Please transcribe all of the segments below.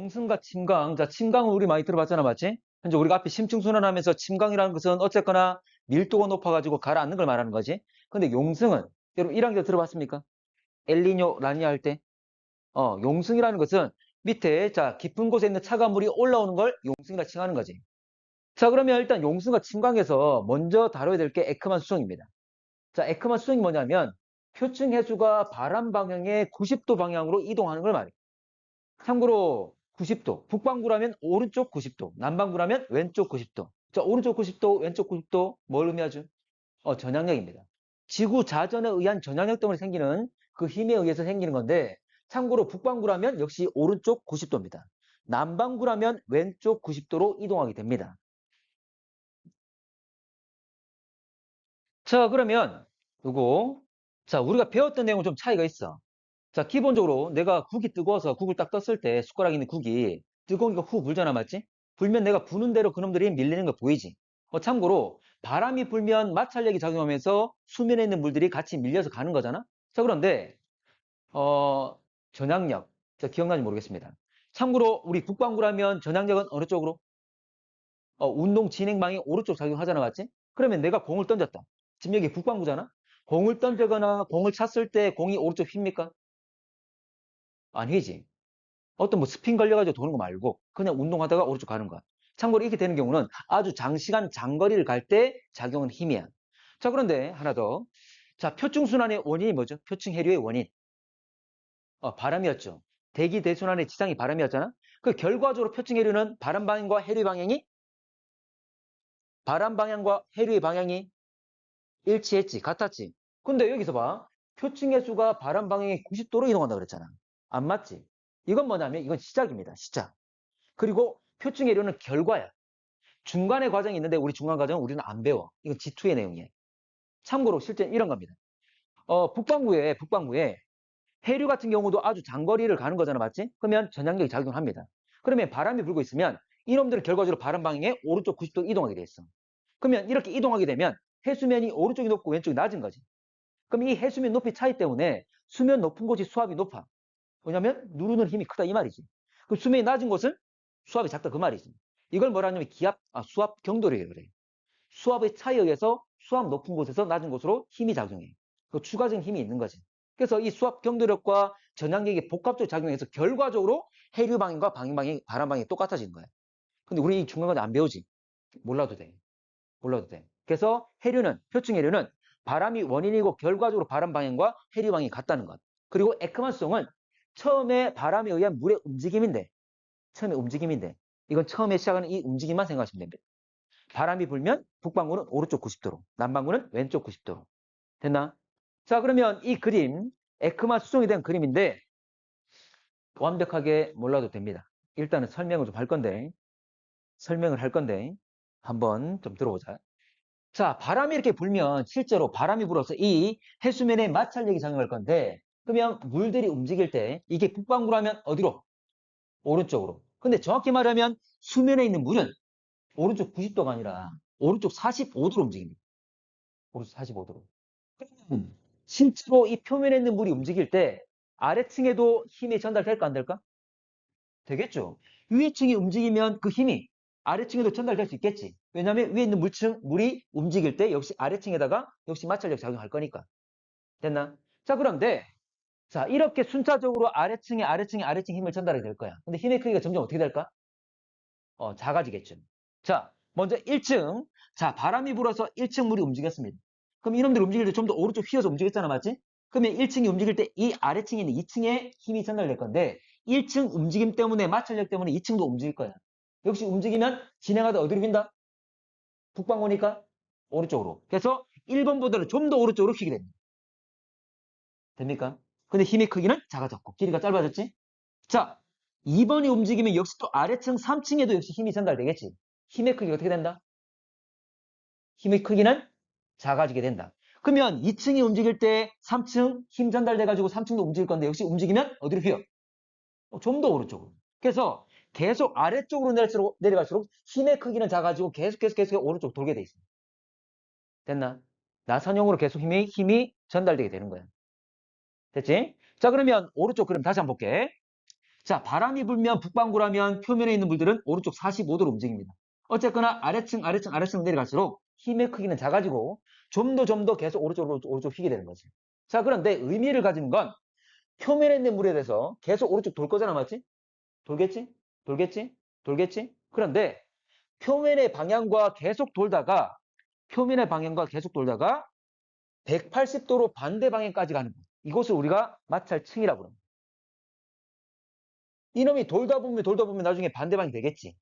용승과 침강. 자, 침강은 우리 많이 들어봤잖아, 맞지? 현재 우리가 앞에 심층순환하면서 침강이라는 것은 어쨌거나 밀도가 높아가지고 가라앉는 걸 말하는 거지. 근데 용승은 여러분 1학년 들어봤습니까? 엘니뇨, 라니냐 할 때. 용승이라는 것은 밑에 자 깊은 곳에 있는 차가운 물이 올라오는 걸 용승이라 칭하는 거지. 자, 그러면 일단 용승과 침강에서 먼저 다뤄야 될 게 에크만 수성입니다. 자, 에크만 수성이 뭐냐면 표층 해수가 바람 방향의 90도 방향으로 이동하는 걸 말해. 참고로 90도, 북반구라면 오른쪽 90도, 남반구라면 왼쪽 90도. 자, 오른쪽 90도, 왼쪽 90도 뭘 의미하죠? 전향력입니다. 지구 자전에 의한 전향력 때문에 생기는 그 힘에 의해서 생기는 건데 참고로 북반구라면 역시 오른쪽 90도입니다. 남반구라면 왼쪽 90도로 이동하게 됩니다. 자, 그러면 요거 자, 우리가 배웠던 내용은 좀 차이가 있어. 자, 기본적으로 내가 국이 뜨거워서 국을 딱 떴을 때 숟가락에 있는 국이 뜨거우니까 후 불잖아, 맞지? 불면 내가 부는 대로 그놈들이 밀리는 거 보이지? 참고로 바람이 불면 마찰력이 작용하면서 수면에 있는 물들이 같이 밀려서 가는 거잖아? 자, 그런데 어, 전향력. 자, 기억나는지 모르겠습니다. 참고로 우리 북반구라면 전향력은 어느 쪽으로? 운동 진행방이 오른쪽 작용하잖아, 맞지? 그러면 내가 공을 던졌다. 지금 여기 북반구잖아? 공을 던지거나 공을 찼을 때 공이 오른쪽 휩니까? 아니지. 어떤 뭐 스핀 걸려가지고 도는 거 말고 그냥 운동하다가 오른쪽 가는 거야. 참고로 이렇게 되는 경우는 아주 장시간 장거리를 갈 때 작용은 힘이야. 자, 그런데 하나 더. 자, 표층순환의 원인이 뭐죠? 표층 해류의 원인. 바람이었죠. 대기 대순환의 지상이 바람이었잖아. 그 결과적으로 표층 해류는 바람 방향과 해류 방향이 바람 방향과 해류의 방향이 일치했지, 같았지. 근데 여기서 봐. 표층 해수가 바람 방향의 90도로 이동한다 그랬잖아. 안 맞지? 이건 뭐냐면 이건 시작입니다. 시작. 그리고 표층 해류는 결과야. 중간의 과정이 있는데 우리 중간 과정은 우리는 안 배워. 이건 G2의 내용이에요. 참고로 실제 이런 겁니다. 북반구에 해류 같은 경우도 아주 장거리를 가는 거잖아, 맞지? 그러면 전향력이 작용합니다. 그러면 바람이 불고 있으면 이놈들은 결과적으로 바람 방향에 오른쪽 90도 이동하게 돼 있어. 그러면 이렇게 이동하게 되면 해수면이 오른쪽이 높고 왼쪽이 낮은 거지. 그럼 이 해수면 높이 차이 때문에 수면 높은 곳이 수압이 높아. 왜냐면 누르는 힘이 크다 이 말이지. 그럼 수면이 낮은 곳은 수압이 작다 그 말이지. 이걸 뭐라 하냐면 수압 경도력이라고 그래. 수압의 차이에 의해서 수압 높은 곳에서 낮은 곳으로 힘이 작용해. 그 추가적인 힘이 있는 거지. 그래서 이 수압 경도력과 전향력이 복합적으로 작용해서 결과적으로 해류 방향과 바람 방향이 똑같아지는 거야. 근데 우리 이 중간 과정 안 배우지. 몰라도 돼. 몰라도 돼. 그래서 표층 해류는 바람이 원인이고 결과적으로 바람 방향과 해류 방향이 같다는 것. 그리고 에크만성은 처음에 바람에 의한 물의 움직임인데 이건 처음에 시작하는 이 움직임만 생각하시면 됩니다. 바람이 불면 북반구는 오른쪽 90도로, 남반구는 왼쪽 90도로. 됐나? 자, 그러면 이 그림, 에크만 수정이 된 그림인데 완벽하게 몰라도 됩니다. 일단은 설명을 할 건데 한번 좀 들어보자. 자, 바람이 이렇게 불면 실제로 바람이 불어서 이 해수면에 마찰력이 작용할 건데 그러면 물들이 움직일 때 이게 북반구라면 어디로? 오른쪽으로. 근데 정확히 말하면 수면에 있는 물은 오른쪽 90도가 아니라 오른쪽 45도로 움직입니다. 오른쪽 45도로. 실제로 이 표면에 있는 물이 움직일 때 아래층에도 힘이 전달될까 안 될까? 되겠죠. 위층이 움직이면 그 힘이 아래층에도 전달될 수 있겠지. 왜냐하면 위에 있는 물이 움직일 때 역시 아래층에다가 역시 마찰력 작용할 거니까. 됐나? 자, 그런데 자, 이렇게 순차적으로 아래층 힘을 전달이 될 거야. 근데 힘의 크기가 점점 어떻게 될까? 작아지겠죠. 자, 먼저 1층. 자, 바람이 불어서 1층 물이 움직였습니다. 그럼 이놈들이 움직일 때 좀 더 오른쪽 휘어서 움직였잖아, 맞지? 그러면 1층이 움직일 때 이 아래층에 있는 2층에 힘이 전달될 건데 1층 움직임 때문에 마찰력 때문에 2층도 움직일 거야. 역시 움직이면 진행하다 어디로 휜다? 북방구니까 오른쪽으로. 그래서 1번보다는 좀 더 오른쪽으로 휘게 됩니다. 됩니까? 근데 힘의 크기는 작아졌고 길이가 짧아졌지? 자, 2번이 움직이면 역시 또 아래층 3층에도 역시 힘이 전달되겠지. 힘의 크기가 어떻게 된다? 힘의 크기는 작아지게 된다. 그러면 2층이 움직일 때 3층 힘 전달돼가지고 3층도 움직일 건데 역시 움직이면 어디로 휘어? 좀 더 오른쪽으로. 그래서 계속 아래쪽으로 내려갈수록 힘의 크기는 작아지고 계속 오른쪽 돌게 돼 있습니다. 됐나? 나선형으로 계속 힘이 전달되게 되는 거야. 됐지? 자, 그러면 오른쪽 그림 다시 한번 볼게. 자, 바람이 불면 북반구라면 표면에 있는 물들은 오른쪽 45도로 움직입니다. 어쨌거나 아래층 내려갈수록 힘의 크기는 작아지고 좀 더 계속 오른쪽 휘게 되는 거지. 자, 그런데 의미를 가지는 건 표면에 있는 물에 대해서 계속 오른쪽 돌 거잖아, 맞지? 돌겠지? 돌겠지? 돌겠지? 그런데 표면의 방향과 계속 돌다가 180도로 반대 방향까지 가는 것. 이것을 우리가 마찰층이라고 합니다. 이놈이 돌다 보면 나중에 반대 방향이 되겠지.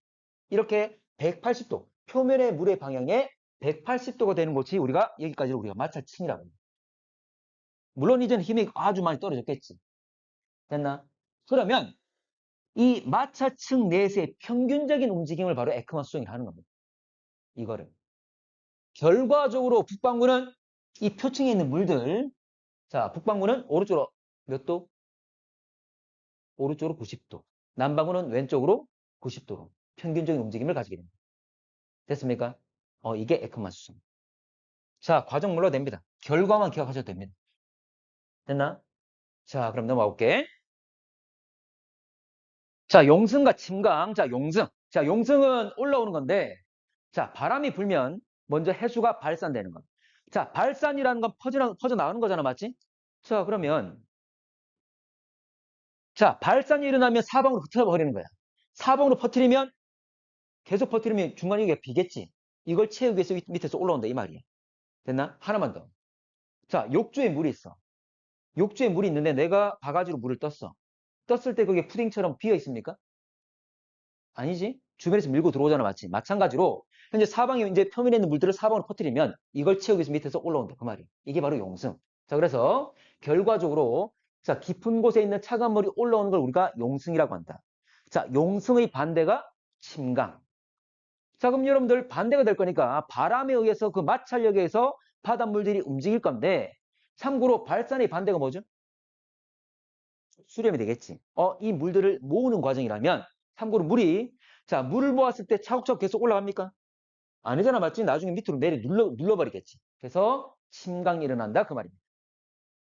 이렇게 180도, 표면의 물의 방향에 180도가 되는 곳이 여기까지를 우리가 마찰층이라고 합니다. 물론 이제는 힘이 아주 많이 떨어졌겠지. 됐나? 그러면 이 마찰층 내에서의 평균적인 움직임을 바로 에크만 수정이 하는 겁니다. 이거를. 결과적으로 북반구는 이 표층에 있는 물들, 자, 북반구는 오른쪽으로 몇 도? 오른쪽으로 90도. 남반구는 왼쪽으로 90도로 평균적인 움직임을 가지게 됩니다. 됐습니까? 이게 에크만 수정. 자, 과정 몰라도 됩니다. 결과만 기억하셔도 됩니다. 됐나? 자, 그럼 넘어가 볼게. 자, 용승과 침강. 자, 용승. 자, 용승은 올라오는 건데, 자, 바람이 불면 먼저 해수가 발산되는 것. 자, 발산이라는 건 퍼져 나가는 거잖아, 맞지? 자, 그러면, 자, 발산이 일어나면 사방으로 흩어버리는 거야. 사방으로 퍼뜨리면, 계속 퍼뜨리면 중간에 이게 비겠지. 이걸 채우기 위해서 밑에서 올라온다, 이 말이야. 됐나? 하나만 더. 자, 욕조에 물이 있어. 욕조에 물이 있는데 내가 바가지로 물을 떴어. 떴을 때 그게 푸딩처럼 비어 있습니까? 아니지. 주변에서 밀고 들어오잖아, 맞지? 마찬가지로 현재 사방에 이제 표면에 있는 물들을 사방으로 퍼뜨리면 이걸 채우기 위해서 밑에서 올라온다, 그 말이야. 이게 바로 용승. 자, 그래서 결과적으로 자, 깊은 곳에 있는 차가운 물이 올라오는 걸 우리가 용승이라고 한다. 자, 용승의 반대가 침강. 자, 그럼 여러분들 반대가 될 거니까 바람에 의해서 그 마찰력에 의해서 바닷물들이 움직일 건데 참고로 발산의 반대가 뭐죠? 수렴이 되겠지. 이 물들을 모으는 과정이라면 참고로 자, 물을 모았을 때 차곡차곡 계속 올라갑니까? 아니잖아, 맞지? 나중에 밑으로 눌러버리겠지. 그래서 침강이 일어난다, 그 말입니다.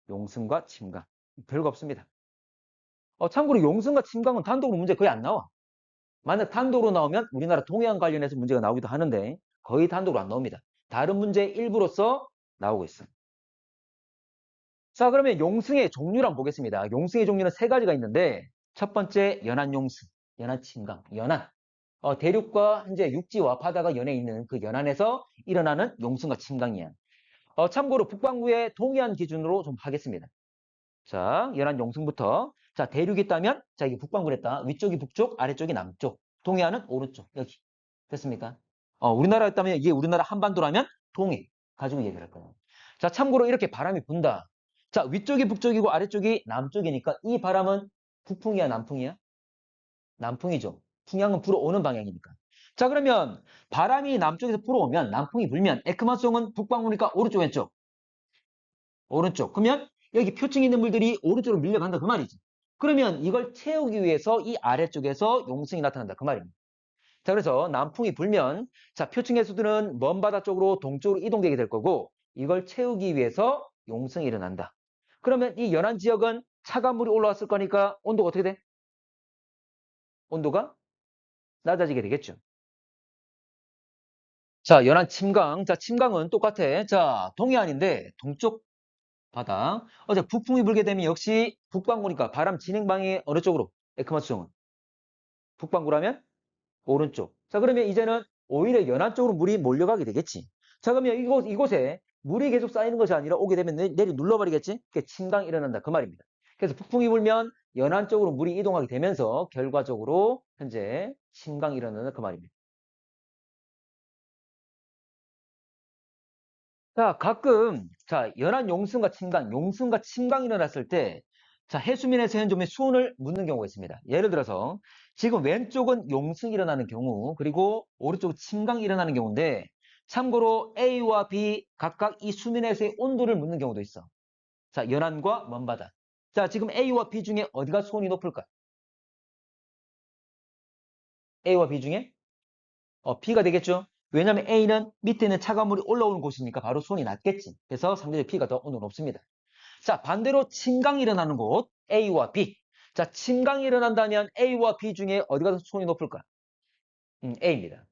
용승과 침강. 별거 없습니다. 참고로 용승과 침강은 단독으로 문제 거의 안 나와. 만약 단독으로 나오면 우리나라 동해안 관련해서 문제가 나오기도 하는데 거의 단독으로 안 나옵니다. 다른 문제의 일부로서 나오고 있어. 자, 그러면 용승의 종류를 한번 보겠습니다. 용승의 종류는 세 가지가 있는데 첫 번째 연안용승, 연안침강, 연안. 대륙과 현재 육지와 바다가 연해 있는 그 연안에서 일어나는 용승과 침강이야. 참고로 북반구의 동해안 기준으로 좀 하겠습니다. 자, 연안 용승부터. 자, 대륙이 있다면, 자, 이게 북반구랬다. 위쪽이 북쪽, 아래쪽이 남쪽. 동해안은 오른쪽. 여기. 됐습니까? 우리나라였다면, 이게 우리나라 한반도라면 동해. 가지고 얘기를 할 거예요. 자, 참고로 이렇게 바람이 분다. 자, 위쪽이 북쪽이고 아래쪽이 남쪽이니까 이 바람은 북풍이야, 남풍이야? 남풍이죠. 풍향은 불어오는 방향이니까. 자, 그러면 바람이 남쪽에서 불어오면, 남풍이 불면, 에크만송은 북방구니까 오른쪽, 왼쪽? 오른쪽. 그러면 여기 표층에 있는 물들이 오른쪽으로 밀려간다, 그 말이지. 그러면 이걸 채우기 위해서 이 아래쪽에서 용승이 나타난다, 그 말입니다. 자, 그래서 남풍이 불면, 자, 표층의 수들은 먼 바다 쪽으로 동쪽으로 이동되게 될 거고, 이걸 채우기 위해서 용승이 일어난다. 그러면 이 연안 지역은 차가운 물이 올라왔을 거니까 온도가 어떻게 돼? 온도가 낮아지게 되겠죠. 자, 연안 침강. 자, 침강은 똑같아. 자, 동해안인데 동쪽 바다. 자, 북풍이 불게 되면 역시 북반구니까 바람 진행 방향이 어느 쪽으로? 에크마 수정은. 북반구라면 오른쪽. 자, 그러면 이제는 오히려 연안 쪽으로 물이 몰려가게 되겠지. 자, 그러면 이곳에 물이 계속 쌓이는 것이 아니라 오게 되면 내리 눌러버리겠지? 그게 침강이 일어난다. 그 말입니다. 그래서 북풍이 불면 연안 쪽으로 물이 이동하게 되면서 결과적으로 현재 침강이 일어난다. 그 말입니다. 자, 가끔, 자, 연안 용승과 침강이 일어났을 때, 자, 해수면에서 현존의 수온을 묻는 경우가 있습니다. 예를 들어서, 지금 왼쪽은 용승이 일어나는 경우, 그리고 오른쪽은 침강이 일어나는 경우인데, 참고로 A와 B 각각 이 수면에서의 온도를 묻는 경우도 있어. 자, 연안과 먼바다. 자, 지금 A와 B 중에 어디가 수온이 높을까? A와 B 중에? B가 되겠죠? 왜냐면 A는 밑에 있는 차가운 물이 올라오는 곳이니까 바로 수온이 낮겠지. 그래서 상대적으로 B가 더 온도가 높습니다. 자, 반대로 침강이 일어나는 곳 A와 B. 자, 침강이 일어난다면 A와 B 중에 어디가 더 수온이 높을까? A입니다.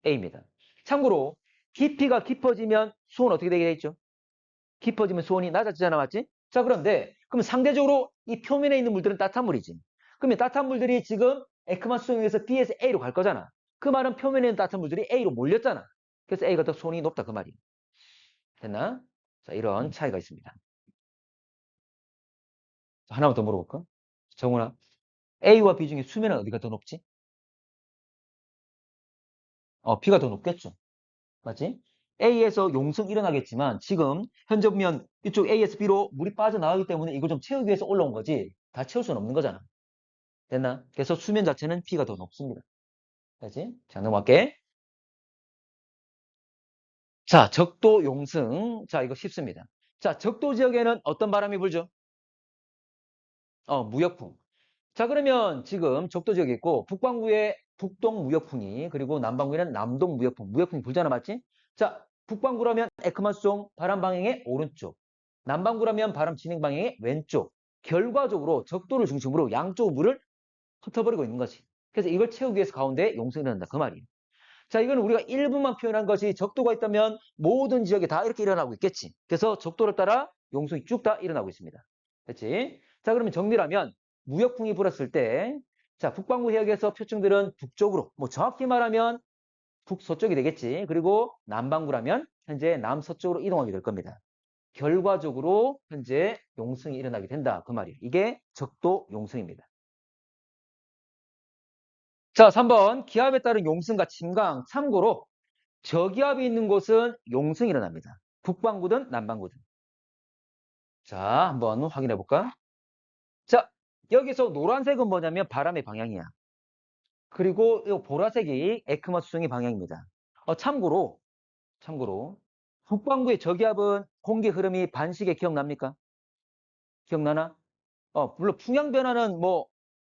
A입니다. 참고로 깊이가 깊어지면 수온 어떻게 되게 되겠죠? 깊어지면 수온이 낮아지잖아, 맞지? 자, 그런데 그럼 상대적으로 이 표면에 있는 물들은 따뜻한 물이지. 그러면 따뜻한 물들이 지금 에크만 수용에서 B에서 A로 갈 거잖아. 그 말은 표면에 있는 따뜻한 물들이 A로 몰렸잖아. 그래서 A가 더 수온이 높다 그 말이야. 됐나? 자, 이런 차이가 있습니다. 자, 하나만 더 물어볼까? 정훈아, A와 B 중에 수면은 어디가 더 높지? B가 더 높겠죠. 맞지? A에서 용성 일어나겠지만 지금 현재 보면 이쪽 A에서 B로 물이 빠져나가기 때문에 이걸 좀 채우기 위해서 올라온 거지. 다 채울 수는 없는 거잖아. 됐나? 그래서 수면 자체는 B가 더 높습니다. 그지? 자, 넘어갈게. 자, 적도 용승. 자, 이거 쉽습니다. 자, 적도 지역에는 어떤 바람이 불죠? 무역풍. 자, 그러면 지금 적도 지역이 있고 북반구에 북동 무역풍이 그리고 남반구에는 남동 무역풍. 무역풍이 불잖아, 맞지? 자, 북반구라면 에크마송 바람 방향의 오른쪽. 남반구라면 바람 진행 방향의 왼쪽. 결과적으로 적도를 중심으로 양쪽 물을 흩어버리고 있는 거지. 그래서 이걸 채우기 위해서 가운데 용승이 일어난다. 그 말이에요. 자, 이건 우리가 일부만 표현한 것이 적도가 있다면 모든 지역에 다 이렇게 일어나고 있겠지. 그래서 적도를 따라 용승이 쭉 다 일어나고 있습니다. 됐지? 자, 그러면 정리하면 무역풍이 불었을 때, 자, 북반구 해역에서 표층들은 북쪽으로, 뭐 정확히 말하면 북서쪽이 되겠지. 그리고 남반구라면 현재 남서쪽으로 이동하게 될 겁니다. 결과적으로 현재 용승이 일어나게 된다. 그 말이에요. 이게 적도 용승입니다. 자, 3번 기압에 따른 용승과 침강. 참고로 저기압이 있는 곳은 용승이 일어납니다. 북반구든 남반구든. 자, 한번 확인해 볼까? 자, 여기서 노란색은 뭐냐면 바람의 방향이야. 그리고 이 보라색이 에크마 수정의 방향입니다. 참고로 북반구의 저기압은 공기 흐름이 반시계 기억납니까? 기억나나? 물론 풍향 변화는 뭐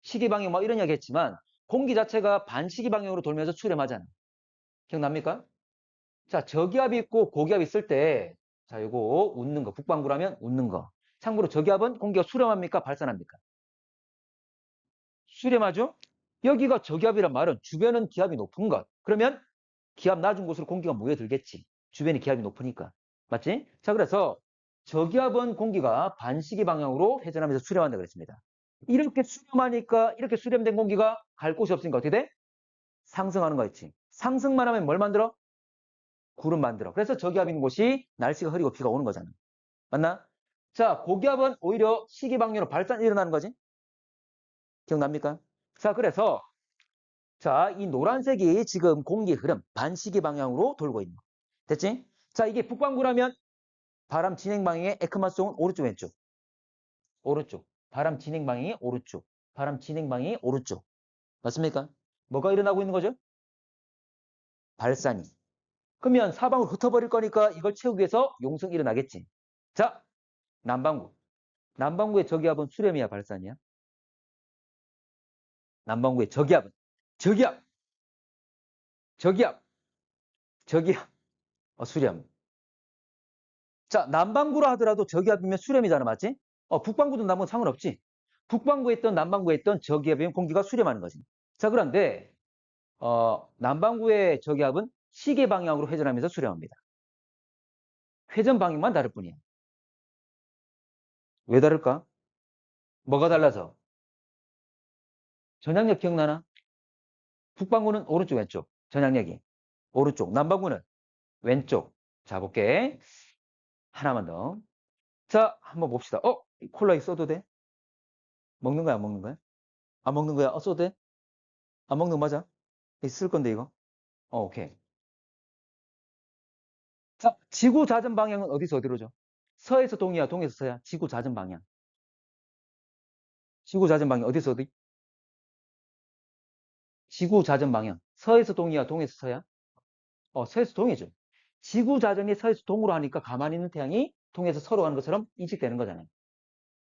시계 방향 뭐 이런 이야기 했지만 공기 자체가 반시계 방향으로 돌면서 출현하잖아. 기억납니까? 자, 저기압이 있고 고기압이 있을 때, 자, 요거 웃는 거. 북반구라면 웃는 거. 참고로 저기압은 공기가 수렴합니까? 발산합니까? 수렴하죠? 여기가 저기압이란 말은 주변은 기압이 높은 것. 그러면 기압 낮은 곳으로 공기가 모여들겠지. 주변이 기압이 높으니까. 맞지? 자, 그래서 저기압은 공기가 반시계 방향으로 회전하면서 수렴한다 그랬습니다. 이렇게 수렴하니까 이렇게 수렴된 공기가 갈 곳이 없으니까 어떻게 돼? 상승하는 거 있지. 상승만 하면 뭘 만들어? 구름 만들어. 그래서 저기압인 곳이 날씨가 흐리고 비가 오는 거잖아. 맞나? 자, 고기압은 오히려 시기방향으로 발산이 일어나는 거지. 기억납니까? 자, 그래서 자, 이 노란색이 지금 공기 흐름 반시계 방향으로 돌고 있는 거. 됐지? 자, 이게 북반구라면 바람 진행 방향의 에크마송은 오른쪽 왼쪽. 오른쪽. 바람 진행 방향이 오른쪽. 바람 진행 방향이 오른쪽. 맞습니까? 뭐가 일어나고 있는 거죠? 발산이. 그러면 사방으로 흩어버릴 거니까 이걸 채우기 위해서 용성이 일어나겠지. 자, 남반구. 남반구의 저기압은 수렴이야, 발산이야? 남반구의 저기압은 저기압, 저기압, 저기압, 수렴. 자, 남반구라 하더라도 저기압이면 수렴이잖아, 맞지? 북반구도 남반구 상관없지. 북반구에 있던 남반구에 있던 저기압이면 공기가 수렴하는 거지. 자, 그런데 남반구의 저기압은 시계 방향으로 회전하면서 수렴합니다. 회전 방향만 다를 뿐이야. 왜 다를까? 뭐가 달라서? 전향력 기억나나? 북반구는 오른쪽, 왼쪽. 전향력이. 오른쪽. 남반구는 왼쪽. 자, 볼게. 하나만 더. 자, 한번 봅시다. 콜라 써도 돼? 먹는 거야, 안 먹는 거야? 안 먹는 거야? 써도 돼? 안 먹는 거 맞아? 쓸 건데, 이거. 오케이. 자, 지구 자전 방향은 어디서 어디로죠? 서에서 동이야, 동에서 서야? 지구 자전 방향. 지구 자전 방향 어디서 어디? 지구 자전 방향. 서에서 동이야, 동에서 서야? 서에서 동이죠. 지구 자전이 서에서 동으로 하니까 가만히 있는 태양이 동에서 서로 가는 것처럼 인식되는 거잖아요.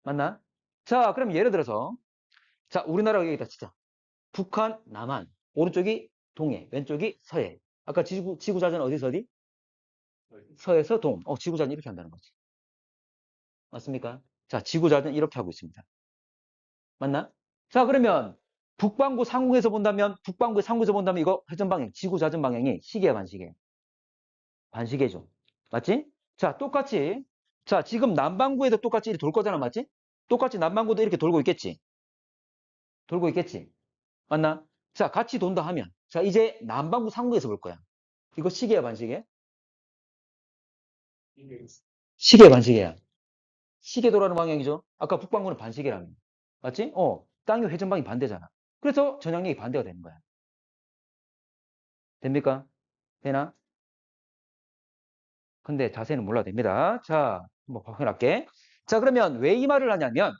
맞나? 자, 그럼 예를 들어서, 자, 우리나라가 여기다 치자. 북한, 남한. 오른쪽이 동해, 왼쪽이 서해. 아까 지구 자전 어디서 어디? 서에서 동. 지구 자전 이렇게 한다는 거지. 맞습니까? 자, 지구 자전 이렇게 하고 있습니다. 맞나? 자, 그러면 북반구 상공에서 본다면, 북반구 상공에서 본다면 이거 회전 방향, 지구 자전 방향이 시계야, 반시계? 반시계죠. 맞지? 자, 똑같이. 자, 지금 남반구에도 똑같이 이렇게 돌 거잖아, 맞지? 똑같이 남반구도 이렇게 돌고 있겠지? 돌고 있겠지? 맞나? 자, 같이 돈다 하면. 자, 이제 남반구 상공에서 볼 거야. 이거 시계야, 반시계? 시계 반시계야. 시계 돌아가는 방향이죠. 아까 북반구는 반시계라며. 맞지? 땅의 회전방이 반대잖아. 그래서 전향력이 반대가 되는 거야. 됩니까? 되나? 근데 자세는 몰라도 됩니다. 자, 한번 확인할게. 자, 그러면 왜 이 말을 하냐면,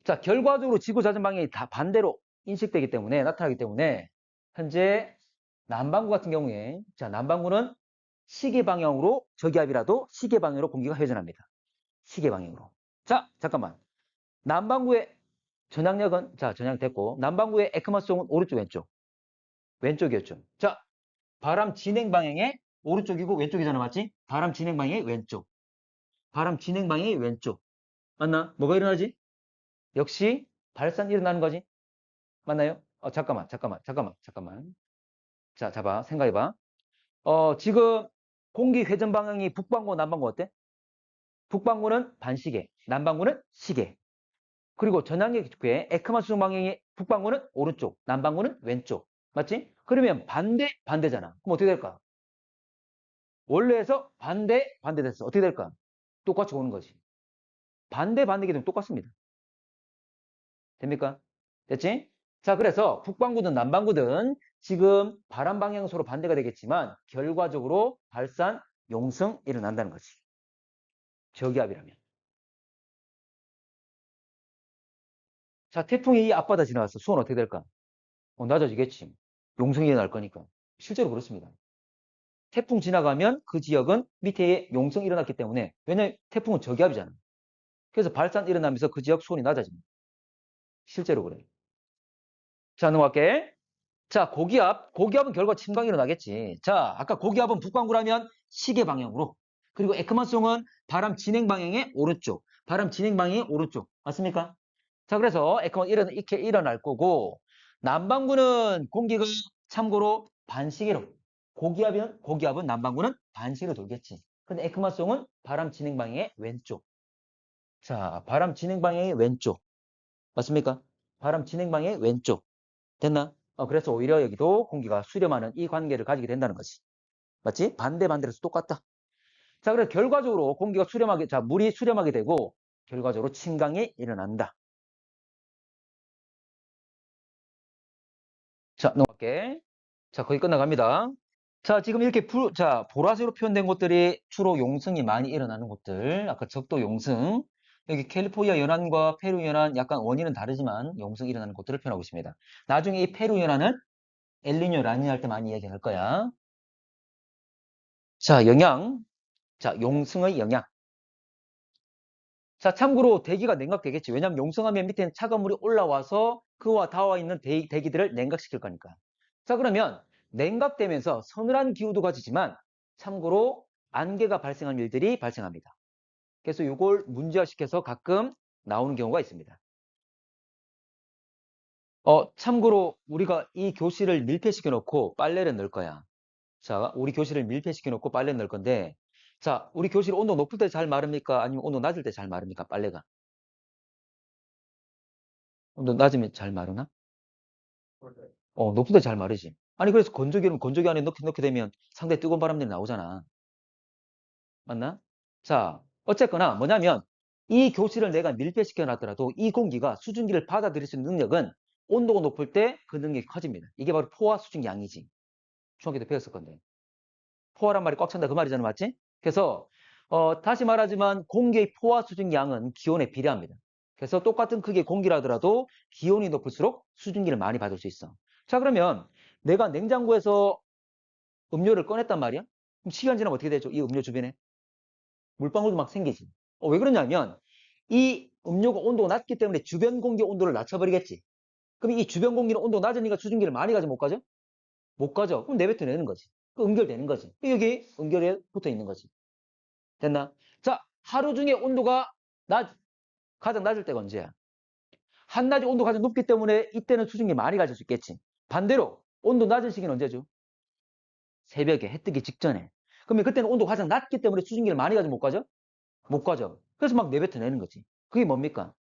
자, 결과적으로 지구 자전 방향이 다 반대로 인식되기 때문에, 나타나기 때문에, 현재 남반구 같은 경우에, 자, 남반구는 시계 방향으로 저기압이라도 시계 방향으로 공기가 회전합니다. 시계 방향으로. 자, 잠깐만. 남반구의 전향력은, 자, 전향됐고, 남반구의 에크마송은 오른쪽, 왼쪽. 왼쪽이었죠. 자, 바람 진행 방향의 오른쪽이고 왼쪽이잖아, 맞지? 바람 진행 방향의 왼쪽. 바람 진행 방향의 왼쪽. 맞나? 뭐가 일어나지? 역시 발산이 일어나는 거지. 맞나요? 잠깐만. 자, 잡아. 생각해봐. 지금 공기 회전 방향이 북반구, 남반구 어때? 북반구는 반시계, 남반구는 시계. 그리고 전향력 기축에 에크마 수송 방향이 북반구는 오른쪽, 남반구는 왼쪽. 맞지? 그러면 반대잖아. 그럼 어떻게 될까? 원래에서 반대 됐어. 어떻게 될까? 똑같이 오는 거지. 반대기 되면 똑같습니다. 됩니까? 됐지? 자, 그래서 북반구든 남반구든 지금 바람 방향 서로 반대가 되겠지만 결과적으로 발산, 용승 일어난다는 거지. 저기압이라면. 자, 태풍이 이 앞바다 지나갔어. 수온 어떻게 될까? 낮아지겠지. 용승이 일어날 거니까. 실제로 그렇습니다. 태풍 지나가면 그 지역은 밑에 용성이 일어났기 때문에 왜냐면 태풍은 저기압이잖아. 그래서 발산 일어나면서 그 지역 수온이 낮아집니다. 실제로 그래요. 자, 넘어갈게. 자, 고기압은 결과 침강이 일어나겠지. 자, 아까 고기압은 북반구라면 시계 방향으로. 그리고 에크만송은 바람 진행 방향의 오른쪽. 바람 진행 방향의 오른쪽. 맞습니까? 자, 그래서 에크만 이렇게 일어날 거고, 남반구는 공기가 참고로 반시계로. 고기압은 남반구는 반시계로 돌겠지. 근데 에크만송은 바람 진행 방향의 왼쪽. 자, 바람 진행 방향의 왼쪽. 맞습니까? 바람 진행 방향의 왼쪽. 됐나? 그래서 오히려 여기도 공기가 수렴하는 이 관계를 가지게 된다는 거지. 맞지? 반대로서 똑같다. 자, 그래서 결과적으로 물이 수렴하게 되고, 결과적으로 침강이 일어난다. 자, 넘어갈게. 자, 거의 끝나갑니다. 자, 지금 이렇게 보라색으로 표현된 곳들이 주로 용승이 많이 일어나는 곳들. 아까 적도 용승. 여기 캘리포니아 연안과 페루 연안 약간 원인은 다르지만 용승이 일어나는 곳들을 표현하고 있습니다. 나중에 이 페루 연안은 엘니뇨, 라니뇨 할 때 많이 얘기할 거야. 자, 용승의 영향. 자, 참고로 대기가 냉각되겠지. 왜냐하면 용승하면 밑에는 차가운 물이 올라와서 그와 닿아 있는 대기들을 냉각시킬 거니까. 자, 그러면 냉각되면서 서늘한 기후도 가지지만 참고로 안개가 발생한 일들이 발생합니다. 그래서 이걸 문제화시켜서 가끔 나오는 경우가 있습니다. 참고로 우리가 이 교실을 밀폐시켜 놓고 빨래를 넣을 거야. 자, 우리 교실을 밀폐시켜 놓고 빨래를 넣을 건데, 자, 우리 교실 온도 높을 때 잘 마릅니까? 아니면 온도 낮을 때 잘 마릅니까? 빨래가. 온도 낮으면 잘 마르나? 높을 때 잘 마르지. 아니, 그래서 건조기 안에 넣게 되면 상당히 뜨거운 바람들이 나오잖아. 맞나? 자, 어쨌거나 뭐냐면 이 교실을 내가 밀폐시켜 놨더라도 이 공기가 수증기를 받아들일 수 있는 능력은 온도가 높을 때 그 능력이 커집니다. 이게 바로 포화 수증기 양이지. 중학교 때 배웠을 건데. 포화란 말이 꽉 찬다 그 말이잖아, 맞지? 그래서 다시 말하지만 공기의 포화 수증기 양은 기온에 비례합니다. 그래서 똑같은 크기의 공기라 하더라도 기온이 높을수록 수증기를 많이 받을 수 있어. 자, 그러면 내가 냉장고에서 음료를 꺼냈단 말이야? 그럼 시간 지나면 어떻게 되죠? 이 음료 주변에 물방울도 막 생기지. 왜 그러냐면 이 음료가 온도가 낮기 때문에 주변 공기 온도를 낮춰버리겠지. 그럼 이 주변 공기는 온도가 낮으니까 수증기를 많이 가져 못 가죠? 못 가죠. 그럼 내뱉어내는 거지. 그 응결되는 거지. 여기 응결에 붙어 있는 거지. 됐나? 자, 하루 중에 온도가 가장 낮을 때가 언제야? 한낮에 온도가 가장 높기 때문에 이때는 수증기 많이 가질 수 있겠지. 반대로 온도 낮은 시기는 언제죠? 새벽에 해 뜨기 직전에. 그러면 그때는 온도가 가장 낮기 때문에 수증기를 많이 가져 못 가죠? 못 가죠. 그래서 막 내뱉어내는 거지. 그게 뭡니까?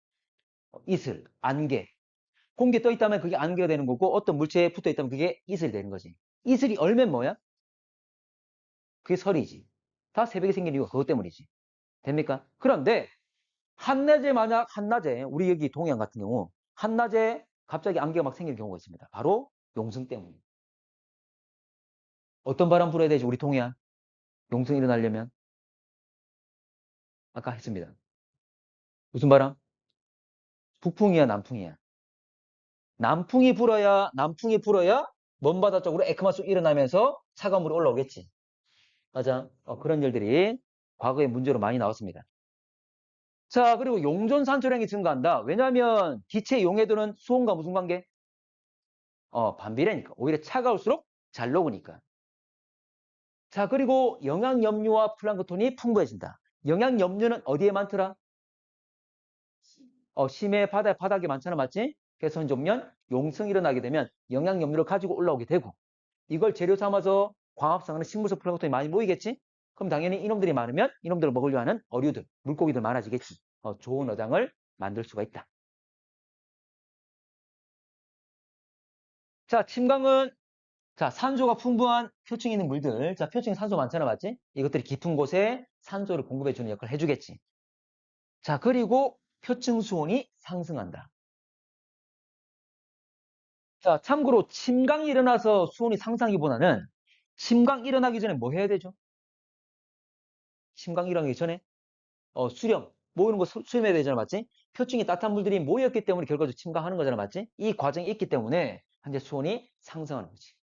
이슬, 안개. 공기에 떠 있다면 그게 안개가 되는 거고 어떤 물체에 붙어 있다면 그게 이슬이 되는 거지. 이슬이 얼면 뭐야? 그게 설이지. 다 새벽에 생긴 이유가 그것 때문이지. 됩니까? 그런데 한낮에 만약 한낮에 우리 여기 동해안 같은 경우 한낮에 갑자기 안개가 막 생길 경우가 있습니다. 바로 용승 때문에. 어떤 바람 불어야 되지 우리 동해안? 용승 일어나려면 아까 했습니다. 무슨 바람? 북풍이야 남풍이야? 남풍이 불어야 먼바다 쪽으로 에크마스 일어나면서 차가운 물이 올라오겠지. 맞아. 그런 일들이 과거에 문제로 많이 나왔습니다. 자, 그리고 용존 산소량이 증가한다. 왜냐하면 기체 용해도는 수온과 무슨 관계? 반비례니까. 오히려 차가울수록 잘 녹으니까. 자, 그리고 영양염류와 플랑크톤이 풍부해진다. 영양염류는 어디에 많더라? 심해 바닥에 많잖아, 맞지? 그래서 이제 보면 용성이 일어나게 되면 영양염류를 가지고 올라오게 되고 이걸 재료 삼아서 광합성하는 식물성 플랑크톤이 많이 모이겠지? 그럼 당연히 이놈들이 많으면 이놈들을 먹으려 하는 어류들, 물고기들 많아지겠지. 좋은 어장을 만들 수가 있다. 자, 침강은 자, 산소가 풍부한 표층이 있는 물들. 자, 표층에 산소 많잖아, 맞지? 이것들이 깊은 곳에 산소를 공급해주는 역할을 해주겠지. 자, 그리고 표층 수온이 상승한다. 자, 참고로 침강이 일어나서 수온이 상승하기보다는 침강 일어나기 전에 뭐 해야 되죠? 침강 일어나기 전에 수렴, 모이는 거 수렴해야 되잖아, 맞지? 표층이 따뜻한 물들이 모였기 때문에 결과적으로 침강하는 거잖아, 맞지? 이 과정이 있기 때문에 현재 수온이 상승하는 거지.